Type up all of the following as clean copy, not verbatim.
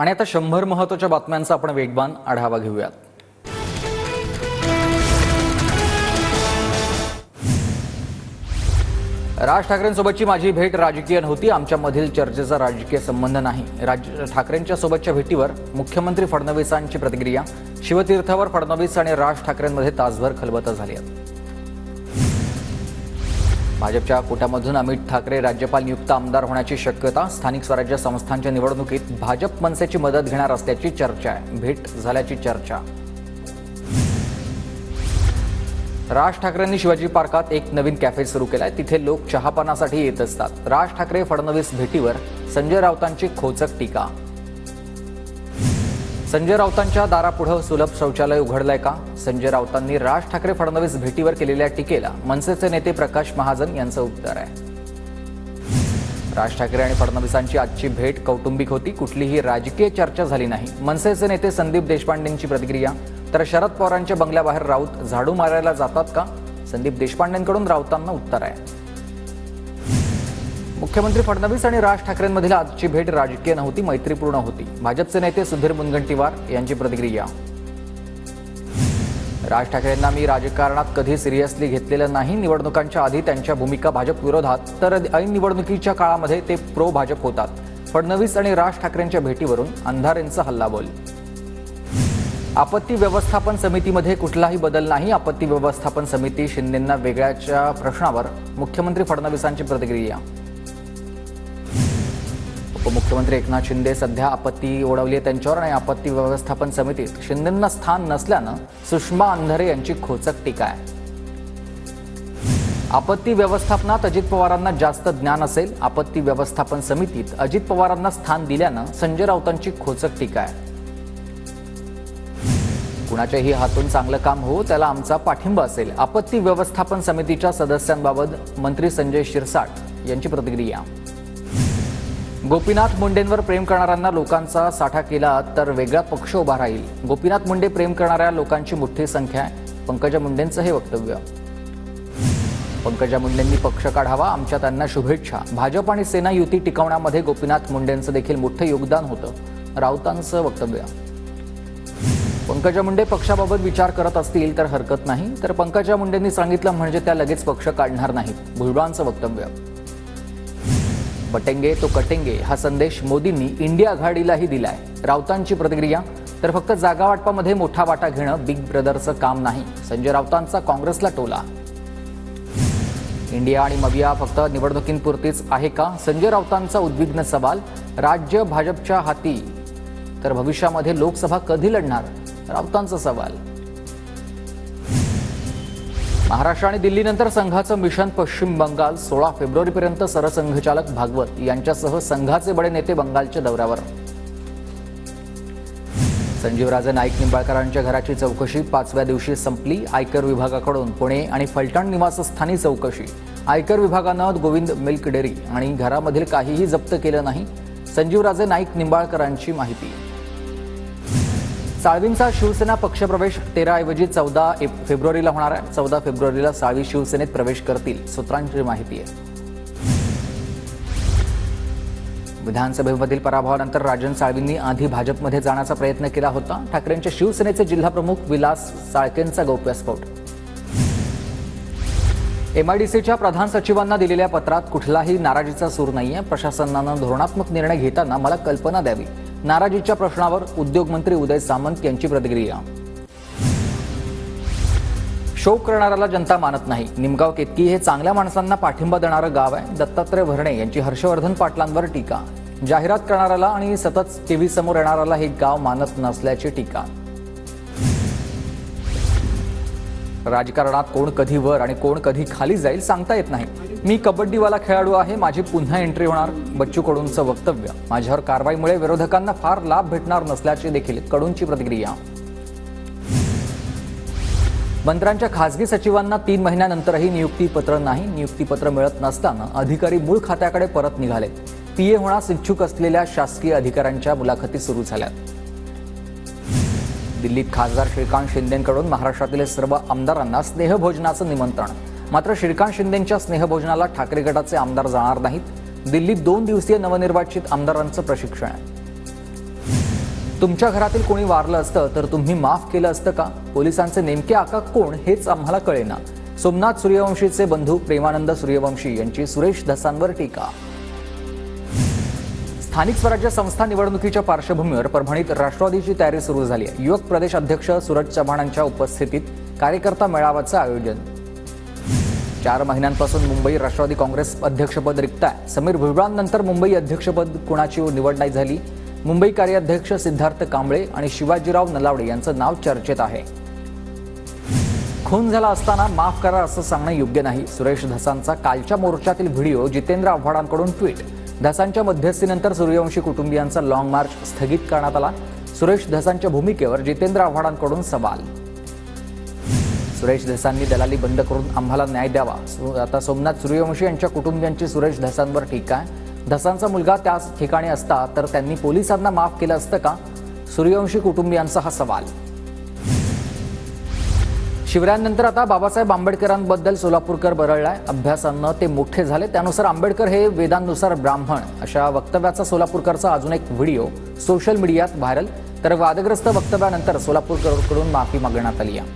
आणि आता 100 महत्त्वाच्या बातम्यांचा आपण वेगवान आढावा घेऊयात। राज ठाकरेंसोबतची माझी भेट राजकीय नव्हती, आमच्यामधील चर्चेचा राजकीय संबंध नाही। ठाकरेंच्या सोबतच्या भेटीवर मुख्यमंत्री फडणवीसांची प्रतिक्रिया। शिवतीर्थावर फडणवीस आणि राज ठाकरेंमध्ये तासभर खलबतं झाली आहे। भाजपच्या कोट्यामधून अमित ठाकरे राज्यपाल नियुक्त आमदार होण्याची शक्यता। स्थानिक स्वराज्य संस्थांच्या निवडणुकीत भाजप मनसेची मदत घेणार असल्याची चर्चा आहे। भेट झाल्याची चर्चा। राज ठाकरेंनी शिवाजी पार्कात एक नवीन कॅफे सुरू केलाय, तिथे लोक चहापानासाठी येत असतात। राज ठाकरे फडणवीस भेटीवर संजय राऊतांची खोचक टीका। संजय राऊतांच्या दारापुढे सुलभ शौचालय उघडलंय का? संजय राऊतांनी राज ठाकरे फडणवीस भेटीवर केलेल्या टीकेला मनसेचे नेते प्रकाश महाजन यांचं उत्तर आहे। राज ठाकरे आणि फडणवीसांची आजची भेट कौटुंबिक होती, कुठलीही राजकीय चर्चा झाली नाही। मनसेचे नेते संदीप देशपांडेंची प्रतिक्रिया। तर शरद पवारांच्या बंगल्याबाहेर राऊत झाडू मारायला जातात का? संदीप देशपांडेंकडून राऊतांना उत्तर आहे। मुख्यमंत्री फडणवीस आणि राज ठाकरेंमधील आजची भेट राजकीय नव्हती, मैत्रीपूर्ण होती। भाजपचे नेते सुधीर मुनगंटीवार यांची प्रतिक्रिया। राज ठाकरेंना मी राजकारणात कधी सिरियसली घेतलेलं नाही। निवडणुकांच्या आधी त्यांच्या भूमिका भाजप विरोधात, तर ऐन निवडणुकीच्या काळामध्ये ते प्रो भाजप होतात। फडणवीस आणि राज ठाकरेंच्या भेटीवरून अंधारेंचा हल्लाबोल। आपत्ती व्यवस्थापन समितीमध्ये कुठलाही बदल नाही। आपत्ती व्यवस्थापन समिती शिंदेंना वेगळ्याच्या प्रश्नावर मुख्यमंत्री फडणवीसांची प्रतिक्रिया। उपमुख्यमंत्री एकनाथ शिंदे सध्या आपत्ती ओढवली आहे त्यांच्यावर आणि आपत्ती व्यवस्थापन समितीत शिंदेंना स्थान नसल्यानं सुषमा अंधारे यांची खोचक टीका आहे। आपत्ती व्यवस्थापनात अजित पवारांना जास्त ज्ञान असेल, आपत्ती व्यवस्थापन समितीत अजित पवारांना स्थान दिल्यानं संजय राऊतांची खोचक टीका आहे। कुणाच्याही हातून चांगलं काम हो, त्याला आमचा पाठिंबा असेल। आपत्ती व्यवस्थापन समितीच्या सदस्यांबाबत मंत्री संजय शिरसाट यांची प्रतिक्रिया। गोपीनाथ मुंडेंवर प्रेम करणाऱ्यांना लोकांचा साठा केला तर वेगळा पक्ष उभा राहील। गोपीनाथ मुंडे प्रेम करणाऱ्या लोकांची मोठी संख्या आहे, पंकजा मुंडेंचं हे वक्तव्य। पंकजा मुंडेंनी पक्ष काढावा, आमच्या त्यांना शुभेच्छा। भाजप आणि सेना युती टिकवण्यामध्ये गोपीनाथ मुंडेंचं देखील मोठं योगदान होतं, राऊतांचं वक्तव्य। पंकजा मुंडे पक्षाबाबत विचार करत असतील तर हरकत नाही, तर पंकजा मुंडेंनी सांगितलं म्हणजे त्या लगेच पक्ष काढणार नाहीत, भुजबळांचं वक्तव्य। बटेंगे तो कटेंगे हा संदेश मोदींनी इंडिया आघाडीलाही दिलाय, राऊतांची प्रतिक्रिया। तर फक्त जागा वाटपामध्ये मोठा वाटा घेणं बिग ब्रदरचं काम नाही, संजय राऊतांचा काँग्रेसला टोला। इंडिया आणि मविया फक्त निवडणुकींपुरतीच आहे का? संजय राऊतांचा उद्विग्न सवाल। राज्य भाजपच्या हाती तर भविष्यामध्ये लोकसभा कधी लढणार? राऊतांचा सवाल। महाराष्ट्र आणि दिल्लीनंतर संघाचं मिशन पश्चिम बंगाल। 16 फेब्रुवारीपर्यंत सरसंघचालक भागवत यांच्यासह संघाचे बडे नेते बंगालच्या दौऱ्यावर। संजीवराजे नाईक निंबाळकरांच्या घराची चौकशी 5व्या दिवशी संपली। आयकर विभागाकडून पुणे आणि फलटण निवासस्थानी चौकशी। आयकर विभागानं गोविंद मिल्क डेअरी आणि घरामधील काहीही जप्त केलं नाही, संजीवराजे नाईक निंबाळकरांची माहिती। साळवींचा शिवसेना पक्षप्रवेश 13 ऐवजी 14 फेब्रुवारीला होणार आहे। 14 फेब्रुवारीला साळवी शिवसेनेत प्रवेश करतील, सूत्रांची माहिती आहे। विधानसभेमधील पराभवानंतर राजन साळवींनी आधी भाजपमध्ये जाण्याचा प्रयत्न केला होता। ठाकरेंच्या शिवसेनेचे जिल्हाप्रमुख विलास साळकेंचा गौप्यस्फोट। MIDCच्या प्रधान सचिवांना दिलेल्या पत्रात कुठलाही नाराजीचा सूर नाहीये। प्रशासनानं धोरणात्मक निर्णय घेताना मला कल्पना द्यावी, नाराजीच्या प्रश्नावर उद्योगमंत्री उदय सामंत यांची प्रतिक्रिया। शो करणाऱ्याला जनता मानत नाही, निमगाव केतकी हे चांगल्या माणसांना पाठिंबा देणारं गाव आहे। दत्तात्रय भरणे यांची हर्षवर्धन पाटलांवर टीका। जाहिरात करणाऱ्याला आणि सतत टीव्ही समोर येणाऱ्याला हे गाव मानत नसल्याची टीका। राजकारणात कोण कधी वर आणि कोण कधी खाली जाईल सांगता येत नाही। मी कबड्डीवाला खेळाडू आहे, माझी पुन्हा एंट्री होणार, बच्चू कडूंचं वक्तव्य। माझ्यावर कारवाईमुळे विरोधकांना फार लाभ भेटणार नसल्याची देखील कडूंची प्रतिक्रिया। मंत्र्यांच्या खासगी सचिवांना 3 महिन्यानंतरही नियुक्तीपत्र नाही। नियुक्तीपत्र मिळत नसताना अधिकारी मूळ खात्याकडे परत निघालेत। PA होण्यास इच्छुक असलेल्या शासकीय अधिकाऱ्यांच्या मुलाखती सुरू झाल्यात। दिल्लीत खासदार श्रीकांत शिंदेंकडून महाराष्ट्रातील सर्व आमदारांना स्नेहभोजनाचं निमंत्रण। मात्र श्रीकांत शिंदेंच्या स्नेहभोजनाला ठाकरे गटाचे आमदार जाणार नाहीत। दिल्लीत 2 दिवसीय नवनिर्वाचित आमदारांचं प्रशिक्षण आहे। तुमच्या घरातील कोणी वारलं असतं तर तुम्ही माफ केलं असतं का? पोलिसांचे नेमके आका कोण हेच आम्हाला कळेना. सोमनाथ सूर्यवंशीचे बंधू प्रेमानंद सूर्यवंशी यांची सुरेश धसांवर टीका. स्थानिक स्वराज्य संस्था निवडणुकीच्या पार्श्वभूमीवर परभणीत राष्ट्रवादीची तयारी सुरू झाली आहे. युवक प्रदेश अध्यक्ष सूरज चव्हाणांच्या उपस्थितीत कार्यकर्ता मेळाव्याचं आयोजन. 4 महिन्यांपासून मुंबई राष्ट्रवादी काँग्रेस अध्यक्षपद रिक्त आहे. समीर भुजबळांनंतर मुंबई अध्यक्षपद कुणाची निवड नाही झाली. मुंबई कार्याध्यक्ष सिद्धार्थ कांबळे आणि शिवाजीराव नलावडे यांचं नाव चर्चेत आहे. खून झाला असताना माफ करा असं सांगणं योग्य नाही. सुरेश धसांचा कालच्या मोर्चातील व्हिडिओ जितेंद्र आव्हाडांकडून ट्विट. धसांच्या मध्यस्थीनंतर सूर्यवंशी कुटुंबियांचा लाँग मार्च स्थगित करण्यात आला. सुरेश धसांच्या भूमिकेवर जितेंद्र आव्हाडांकडून सवाल. सुरेश धसांनी दलाली बंद करून आम्हाला न्याय द्यावा. आता सोमनाथ सूर्यवंशी यांच्या कुटुंबियांची सुरेश धसांवर टीका आहे. धसांचा मुलगा त्याच ठिकाणी असता तर त्यांनी पोलिसांना माफ केलं असतं का? सूर्यवंशी कुटुंबियांचा हा सवाल. शिवरायांनंतर आता बाबासाहेब आंबेडकरांबद्दल सोलापूरकर बरळलाय. अभ्यासानं ते मोठे झाले, त्यानुसार आंबेडकर हे वेदांनुसार ब्राह्मण, अशा वक्तव्याचा सोलापूरकरचा अजून एक व्हिडिओ सोशल मीडियात व्हायरल. तर वादग्रस्त वक्तव्यानंतर सोलापूरकरकडून माफी मागण्यात आली आहे.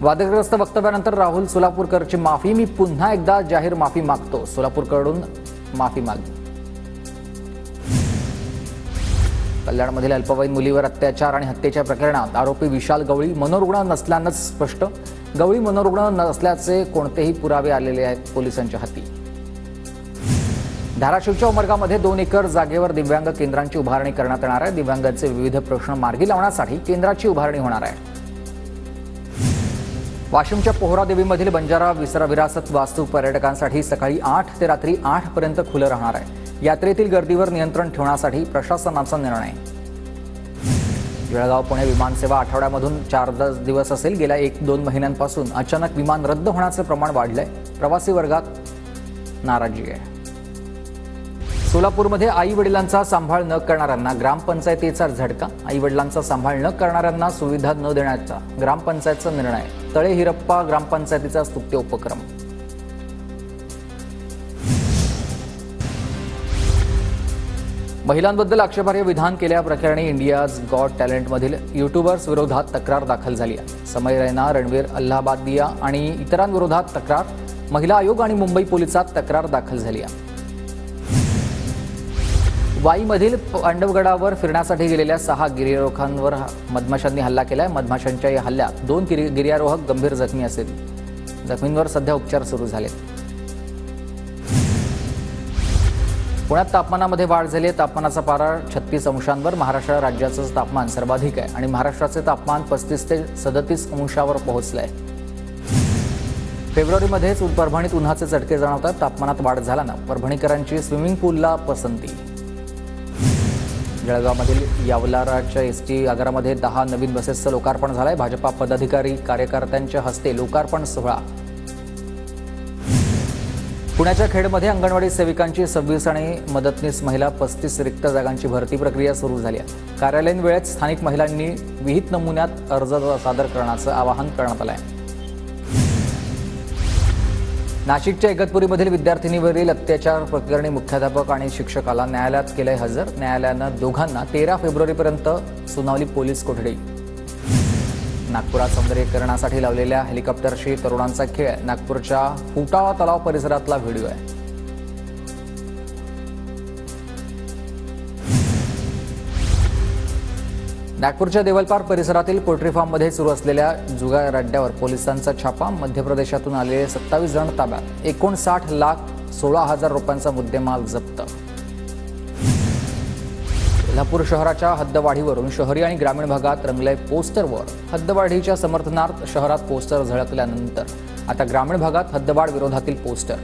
वादग्रस्त वक्तव्यानंतर राहुल सोलापूरकरची माफी. मी पुन्हा एकदा जाहीर माफी मागतो. सोलापूरकडून माफी मागली. कल्याणमधील अल्पवयीन मुलीवर अत्याचार आणि हत्येच्या प्रकरणात आरोपी विशाल गवळी मनोरुग्ण नसल्यानंच स्पष्ट. गवळी मनोरुग्ण नसल्याचे कोणतेही पुरावे आलेले आहेत पोलिसांच्या हाती. धाराशिवच्या उमरगामध्ये 2 एकर जागेवर दिव्यांग केंद्रांची उभारणी करण्यात येणार आहे. दिव्यांगांचे विविध प्रश्न मार्गी लावण्यासाठी केंद्राची उभारणी होणार आहे. वाशिमच्या पोहरादेवीमधील बंजारा विरासत वास्तू पर्यटकांसाठी सकाळी 8 ते रात्री 8 पर्यंत खुलं राहणार आहे. यात्रेतील गर्दीवर नियंत्रण ठेवण्यासाठी प्रशासनाचा निर्णय. जळगाव पुणे विमानसेवा आठवड्यामधून 4 दिवस असेल. गेल्या 1-2 महिन्यांपासून अचानक विमान रद्द होण्याचे प्रमाण वाढलंय. प्रवासी वर्गात नाराजी आहे. सोलापूरमध्ये आई वडिलांचा सांभाळ न करणाऱ्यांना ग्रामपंचायतीचा झटका. आई वडिलांचा सांभाळ न करणाऱ्यांना सुविधा न देण्याचा ग्रामपंचायतचा निर्णय. तळे हिरप्पा ग्रामपंचायतीचा स्तुत्य उपक्रम. महिलांबद्दल आक्षेपार्ह विधान केल्याप्रकरणी इंडियाज गॉट टॅलेंटमधील युट्यूबर्स विरोधात तक्रार दाखल झाली आहे. समय रैना, रणवीर अल्हाबादिया आणि इतरांविरोधात तक्रार. महिला आयोग आणि मुंबई पोलिसात तक्रार दाखल झाली आहे. वाईमधील पांडवगडावर फिरण्यासाठी गेलेल्या 6 गिर्यारोहकांवर मधमाशांनी हल्ला केलाय. मधमाशांच्या या हल्ल्यात 2 गिर्यारोहक गंभीर जखमी असेल. जखमींवर सध्या उपचार सुरू झालेत. पुण्यात तापमानामध्ये वाढ झाली आहे. तापमानाचा पारा 36 अंशांवर. महाराष्ट्र राज्याचं तापमान सर्वाधिक आहे आणि महाराष्ट्राचे तापमान 35 ते 37 अंशावर पोहोचलंय. फेब्रुवारीमध्येच परभणीत उन्हाचे चटके जाणवतात. तापमानात वाढ झाल्यानं परभणीकरांची स्विमिंग पूलला पसंती. जळगावमधील यावलाराच्या एसटी आगारामध्ये 10 नवीन बसेसचं लोकार्पण झालंय. भाजपा पदाधिकारी कार्यकर्त्यांच्या हस्ते लोकार्पण सोहळा. पुण्याच्या खेडमध्ये अंगणवाडी सेविकांची 26 आणि मदतनीस महिला 35 रिक्त जागांची भरती प्रक्रिया सुरू झाली आहे. कार्यालयीन वेळेत स्थानिक महिलांनी विहित नमुन्यात अर्ज सादर करण्याचं आवाहन करण्यात आलं आहे. नाशिकच्या इगतपुरीमधील विद्यार्थिनीवरील अत्याचार प्रकरणी मुख्याध्यापक आणि शिक्षकाला न्यायालयात केलंय हजर. न्यायालयानं दोघांना 13 फेब्रुवारीपर्यंत सुनावली पोलीस कोठडी. नागपुरात सौंदर्यीकरणासाठी लावलेल्या हेलिकॉप्टरशी तरुणांचा खेळ. नागपूरच्या फुटाळा तलाव परिसरातला व्हिडिओ आहे. नागपूरच्या देवलपार परिसरातील पोल्ट्री फार्ममध्ये सुरू असलेल्या जुगार अड्ड्यावर पोलिसांचा छापा. मध्य प्रदेशातून आलेले 27 जण ताब्यात. 59,16,000 रुपयांचा मुद्देमाल जप्त. कोल्हापूर शहराच्या हद्दवाढीवरून शहरी आणि ग्रामीण भागात रंगलंय पोस्टर वॉर. हद्दवाढीच्या समर्थनार्थ शहरात पोस्टर झळकल्यानंतर आता ग्रामीण भागात हद्दवाढ विरोधातील पोस्टर.